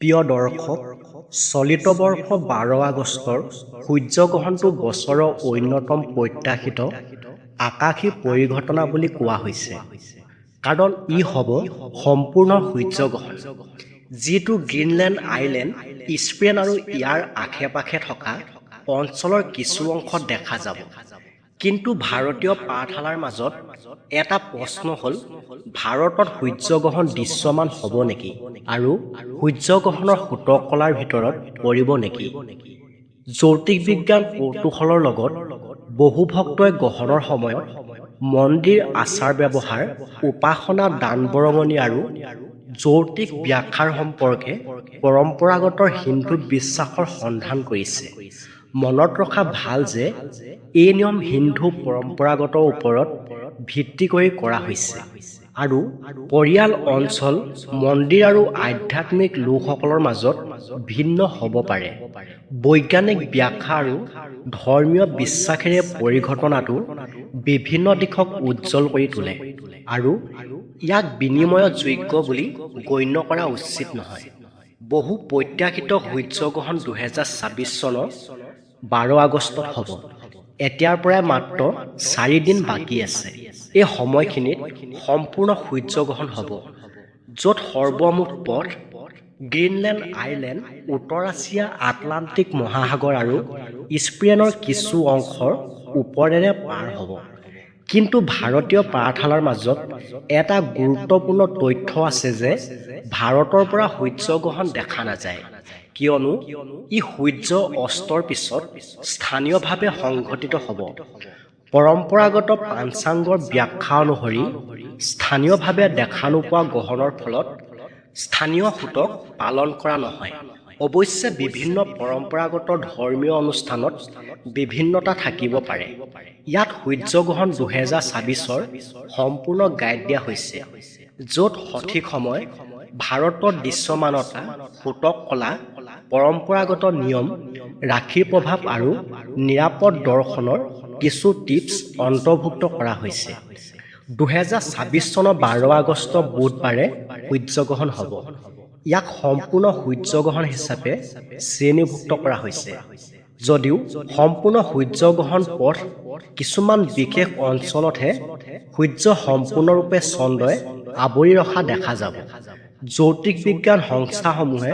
প্ৰিয় দৰ্শক, চলিত বৰ্ষ ১২ আগষ্টৰ সূৰ্যগ্ৰহণটো বছৰৰ অন্যতম প্ৰত্যাশিত আকাশী পৰিঘটনা বুলি কোৱা হৈছে। কাৰণ ই হ'ব সম্পূৰ্ণ সূৰ্যগ্ৰহণ, যিটো গ্ৰীণলেণ্ড আইলেণ্ড, স্পেইন আৰু ইয়াৰ আশে-পাশে থকা অঞ্চলৰ কিছু অংশত দেখা যাব। কিন্তু ভাৰতীয় পাঠশালাৰ মাজত এটা প্ৰশ্ন হ'ল, ভাৰতত সূৰ্যগ্ৰহণ দৃশ্যমান হ'ব নেকি আৰু সূৰ্যগ্ৰহণৰ সূতকলাৰ ভিতৰত পৰিব নেকি? জ্যোতিষ বিজ্ঞান কৌতূহলৰ লগত বহু ভক্তই গ্ৰহণৰ সময়ত মন্দিৰ আচাৰ-ব্যৱহাৰ, উপাসনা, দান-বৰঙণি আৰু জ্যোতিষ ব্যাখ্যাৰ সম্পৰ্কে পৰম্পৰাগত হিন্দু বিশ্বাসৰ সন্ধান কৰিছে। মনত ৰখা ভাল যে এই নিয়ম হিন্দু পৰম্পৰাগত ওপৰত ভিত্তি কৰি কৰা হৈছে আৰু পৰিয়াল, অঞ্চল, মন্দিৰ আৰু আধ্যাত্মিক লোকসকলৰ মাজত ভিন্ন হ'ব পাৰে। বৈজ্ঞানিক ব্যাখ্যা আৰু ধৰ্মীয় বিশ্বাসেৰে পৰিঘটনাটো বিভিন্ন দিশক উজ্জ্বল কৰি তোলে আৰু ইয়াক বিনিময়যোগ্য বুলি গণ্য কৰা উচিত নহয়। বহু প্ৰত্যাশিত সূৰ্যগ্ৰহণ ২০২৬ চনৰ ১২ আগষ্টত হ'ব। এতিয়াৰ পৰাই মাত্ৰ ৪ দিন বাকী আছে। এই সময়খিনিত সম্পূৰ্ণ সূৰ্যগ্ৰহণ হ'ব, য'ত সৰ্বমুঠ পথ গ্ৰীণলেণ্ড আইলেণ্ড, উত্তৰ এছিয়া, আটলাণ্টিক মহাসাগৰ আৰু স্পেইনৰ কিছু অংশৰ ওপৰেৰে পাৰ হ'ব। কিন্তু ভাৰতীয় পাঠশালাৰ মাজত এটা গুৰুত্বপূৰ্ণ তথ্য আছে যে ভাৰতৰ পৰা সূৰ্যগ্ৰহণ দেখা নাযায়, কিয়নো ই সূৰ্য অস্তৰ পিছত স্থানীয়ভাৱে সংঘটিত হ'ব। পৰম্পৰাগত পাঞ্চাংগৰ ব্যাখ্যা অনুসৰি স্থানীয়ভাৱে দেখা নোপোৱা গ্ৰহণৰ ফলত স্থানীয় সূতক পালন কৰা নহয়। অৱশ্যে বিভিন্ন পৰম্পৰাগত ধৰ্মীয় অনুষ্ঠানত বিভিন্নতা থাকিব পাৰে। ইয়াত সূৰ্যগ্ৰহণ ২০২৬ৰ সম্পূৰ্ণ গাইড দিয়া হৈছে, য'ত সঠিক সময়, ভাৰতৰ দৃশ্যমানতা, সূতক কলা, পৰম্পৰাগত নিয়ম, ৰাশিৰ প্ৰভাৱ আৰু নিৰাপদ দৰ্শনৰ কিছু টিপছ অন্তৰ্ভুক্ত কৰা হৈছে। ২০২৬ চনৰ ১২ আগষ্ট বুধবাৰে সূৰ্যগ্ৰহণ হ'ব। ইয়াক সম্পূৰ্ণ সূৰ্যগ্ৰহণ হিচাপে শ্ৰেণীভুক্ত কৰা হৈছে, যদিও সম্পূৰ্ণ সূৰ্যগ্ৰহণ পথ কিছুমান বিশেষ অঞ্চলতহে সূৰ্য সম্পূৰ্ণৰূপে চন্দ্ৰই আৱৰি ৰখা দেখা যাব। জ্যোতিষ বিজ্ঞান সংস্থাসমূহে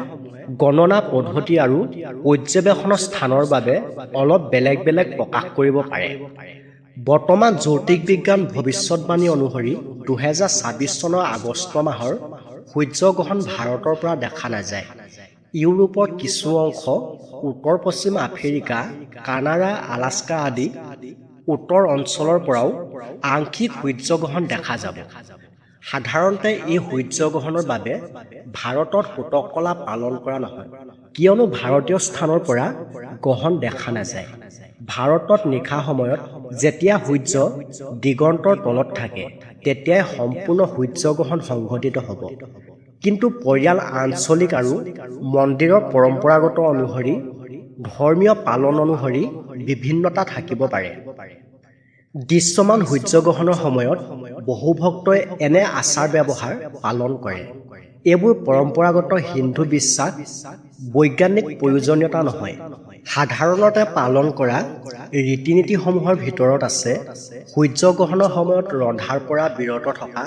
গণনা পদ্ধতি আৰু পৰ্যবেক্ষণৰ স্থানৰ বাবে অলপ বেলেগ বেলেগ প্ৰকাশ কৰিব পাৰে। বৰ্তমান জ্যোতিষ বিজ্ঞান ভৱিষ্যতবাণী অনুসৰি ২০২৬ চনৰ আগষ্ট মাহৰ সূৰ্যগ্ৰহণ ভাৰতৰ পৰা দেখা নাযায়। ইউৰোপৰ কিছু অংশ, উত্তৰ-পশ্চিম আফ্ৰিকা, কানাডা, আলাস্কা আদি উত্তৰ অঞ্চলৰ পৰাও আংশিক সূৰ্যগ্ৰহণ দেখা যাব। সাধাৰণতে এই সূৰ্যগ্ৰহণৰ বাবে ভাৰতত সূতকলা পালন কৰা নহয়, কিয়নো ভাৰতীয় স্থানৰ পৰা গ্ৰহণ দেখা নাযায়। ভাৰতত নিশা সময়ত যেতিয়া সূৰ্য দিগন্তৰ তলত থাকে, তেতিয়াই সম্পূৰ্ণ সূৰ্যগ্ৰহণ সংঘটিত হ'ব। কিন্তু পৰিয়াল, আঞ্চলিক আৰু মন্দিৰৰ পৰম্পৰাগত অনুসৰি ধৰ্মীয় পালন অনুসৰি বিভিন্নতা থাকিব পাৰে। দৃশ্যমান সূৰ্যগ্ৰহণৰ সময়ত বহু ভক্তই এনে আচাৰ-ব্যৱহাৰ পালন কৰে। এইবোৰ পৰম্পৰাগত হিন্দু বিশ্বাস, বৈজ্ঞানিক প্ৰয়োজনীয়তা নহয়। সাধাৰণতে পালন কৰা ৰীতি-নীতিসমূহৰ ভিতৰত আছে সূৰ্যগ্ৰহণৰ সময়ত ৰন্ধাৰ পৰা বিৰত থকা,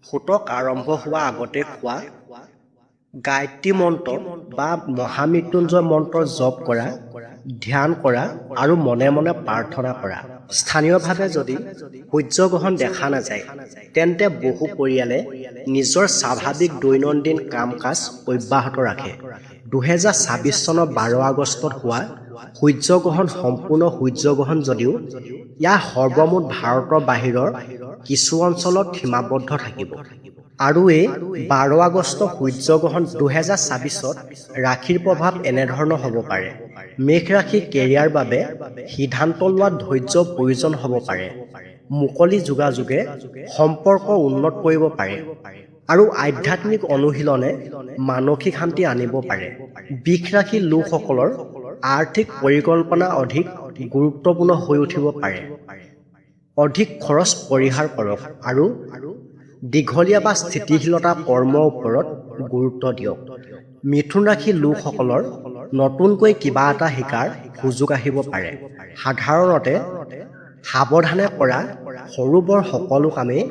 সূতক আৰম্ভ হোৱাৰ আগতে খোৱা, গায়ত্ৰী মন্ত্ৰ বা মহামৃত্যুঞ্জয় মন্ত্ৰ জপ কৰা, ধ্যান কৰা আৰু মনে মনে প্ৰাৰ্থনা কৰা। স্থানীয়ভাৱে যদি সূৰ্যগ্ৰহণ দেখা নাযায়, তেন্তে বহু পৰিয়ালে নিজৰ স্বাভাৱিক দৈনন্দিন কাম-কাজ অব্যাহত ৰাখে। ২০২৬ চনৰ ১২ আগষ্টত হোৱা সূৰ্যগ্ৰহণ সম্পূৰ্ণ সূৰ্যগ্ৰহণ যদিও ইয়াৰ সৰ্বমুঠ ভাৰতৰ বাহিৰৰ কিছু অঞ্চলত সীমাবদ্ধ থাকিব। আৰু এই ১২ আগষ্ট সূৰ্যগ্ৰহণ ২০২৬ত ৰাশিৰ প্ৰভাৱ এনেধৰণৰ হ'ব পাৰে। মেষ ৰাশি কেৰিয়াৰ বাবে সিদ্ধান্ত লোৱাত ধৈৰ্য্যৰ প্ৰয়োজন হ'ব পাৰে। মুকলি যোগাযোগে সম্পৰ্ক উন্নত কৰিব পাৰে আৰু আধ্যাত্মিক অনুশীলনে মানসিক শান্তি আনিব পাৰে। বৃষ ৰাশিৰ লোকসকলৰ আৰ্থিক পৰিকল্পনা অধিক গুৰুত্বপূৰ্ণ হৈ উঠিব পাৰে। অধিক খৰচ পৰিহাৰ কৰক আৰু দীঘলীয়া বা স্থিতিশীলতা কৰ্মৰ ওপৰত গুৰুত্ব দিয়ক। মিথুন ৰাশিৰ লোকসকলৰ নতুনকৈ কিবা এটা শিকাৰ সুযোগ আহিব পাৰে। সাধাৰণতে সাৱধানে কৰা সৰু বৰ সকলো কামেই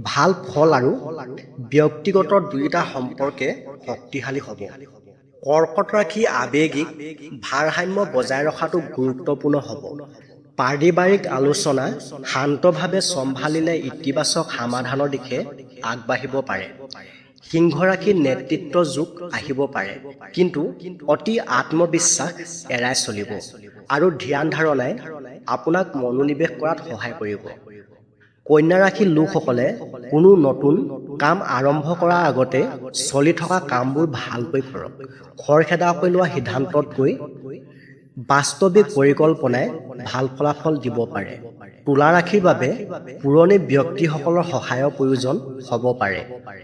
ভাল ফল আৰু ব্যক্তিগত দুয়োটা সম্পৰ্কে শক্তিশালী হ'ব। কৰ্কট ৰাশি আৱেগিক ভাৰসাম্য বজাই ৰখাটো গুৰুত্বপূৰ্ণ হ'ব। পাৰিবাৰিক আলোচনা শান্তভাৱে চম্ভালিলে ইতিবাচক সমাধানৰ দিশে আগবাঢ়িব পাৰে। সিংহ ৰাশিৰ নেতৃত্ব যোগ আহিব পাৰে, কিন্তু অতি আত্মবিশ্বাস এৰাই চলিব আৰু ধ্যান ধাৰণাই আপোনাক মনোনিৱেশ কৰাত সহায় কৰিব। কন্যা ৰাশিৰ লোকসকলে কোনো নতুন কাম আৰম্ভ কৰাৰ আগতে চলি থকা কামবোৰ ভালকৈ কৰক। খৰখেদাকৈ লোৱা সিদ্ধান্ততকৈ বাস্তৱিক পৰিকল্পনাই ভাল ফলাফল দিব পাৰে। তুলা ৰাশিৰ বাবে পুৰণি ব্যক্তিসকলৰ সহায়ৰ প্ৰয়োজন হ'ব পাৰে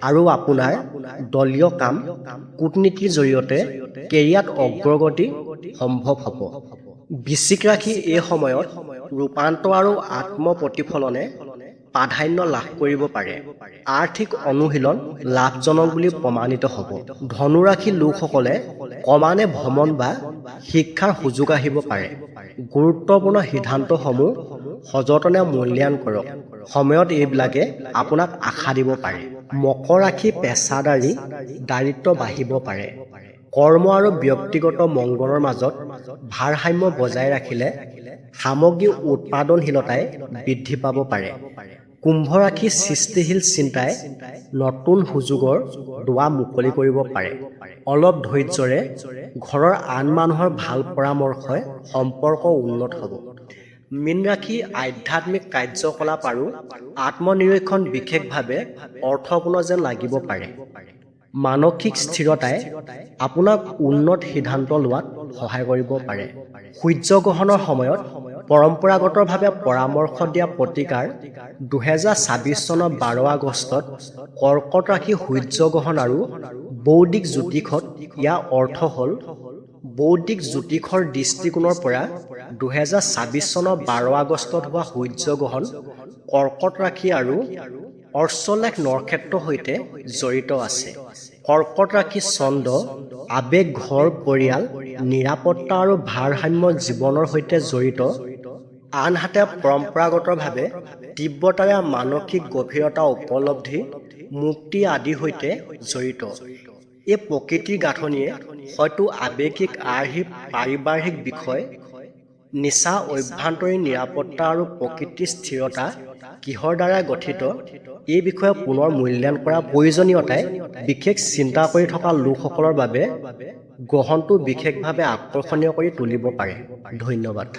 আৰু আপোনাৰ দলীয় কাম কূটনীতিৰ জৰিয়তে কেৰিয়াৰত অগ্ৰগতি সম্ভৱ হ'ব। বৃশ্চিক ৰাশি এই সময়ত ৰূপান্তৰ আৰু আত্মপ্ৰতিফলনে প্ৰাধান্য লাভ কৰিব পাৰে। আৰ্থিক অনুশীলন লাভজনক বুলি প্ৰমাণিত হ'ব। ধনু ৰাশিৰ লোকসকলে ক্ৰমান্বয়ে ভ্ৰমণ বা শিক্ষাৰ সুযোগ আহিব পাৰে। গুৰুত্বপূৰ্ণ সিদ্ধান্তসমূহ সযতনে মূল্যায়ন কৰক। সময়ত এইবিলাকে আপোনাক আশা দিব পাৰে। মকৰ ৰাশি পেছাদাৰী দায়িত্ব বাঢ়িব পাৰে। কৰ্ম আৰু ব্যক্তিগত মংগলৰ মাজত ভাৰসাম্য বজাই ৰাখিলে সামগ্ৰিক উৎপাদনশীলতাই বৃদ্ধি পাব পাৰে। কুম্ভ ৰাশিৰ সৃষ্টিশীল চিন্তাই নতুন সুযোগৰ দুৱাৰ মুকলি কৰিব পাৰে। অলপ ধৈৰ্য্যৰে ঘৰৰ আন মানুহৰ ভাল পৰামৰ্শই সম্পৰ্ক উন্নত হ'ব। মীন ৰাশি আধ্যাত্মিক কাৰ্যকলাপ আৰু আত্মনিৰীক্ষণ বিশেষভাৱে অৰ্থপূৰ্ণ যেন লাগিব পাৰে। মানসিক স্থিৰতাই আপোনাক উন্নত সিদ্ধান্ত লোৱাত সহায় কৰিব পাৰে। সূৰ্যগ্ৰহণৰ সময়ত পৰম্পৰাগতভাৱে পৰামৰ্শ দিয়া প্ৰতিকাৰ 2026 চনৰ 12 আগষ্টত কৰ্কট ৰাশি সূৰ্যগ্ৰহণ আৰু বৌদ্ধিক জ্যোতিষত ইয়াৰ অৰ্থ হ'ল বৌদ্ধিক জ্যোতিষৰ দৃষ্টিকোণৰ পৰা 2026 চনৰ 12 আগষ্টত হোৱা সূৰ্যগ্ৰহণ কৰ্কট ৰাশি আৰু অৰ্শলেখ নক্ষত্ৰৰ সৈতে জড়িত আছে। কৰ্কট ৰাশি ছন্দ আৱেগ, ঘৰ, পৰিয়াল, নিৰাপত্তা আৰু ভাৰসাম্য জীৱনৰ সৈতে জড়িত, আনহাতে পৰম্পৰাগতভাৱে তীব্ৰতাৰে মানসিক গভীৰতা, উপলব্ধি, মুক্তি আদিৰ সৈতে জড়িত। এই প্ৰকৃতিৰ গাঁথনিয়ে হয়তো আৱেগিক আৰ্হি, পাৰিবাৰিক বিষয়, নিচা, অভ্যন্তৰীণ নিৰাপত্তা আৰু প্ৰকৃতিৰ স্থিৰতা কিহৰ দ্বাৰা গঠিত এই বিষয়ে পুনৰ মূল্যায়ন কৰাৰ প্ৰয়োজনীয়তাই বিশেষ চিন্তা কৰি থকা লোকসকলৰ বাবে গ্ৰহণটো বিশেষভাৱে আকৰ্ষণীয় কৰি তুলিব পাৰে। ধন্যবাদ।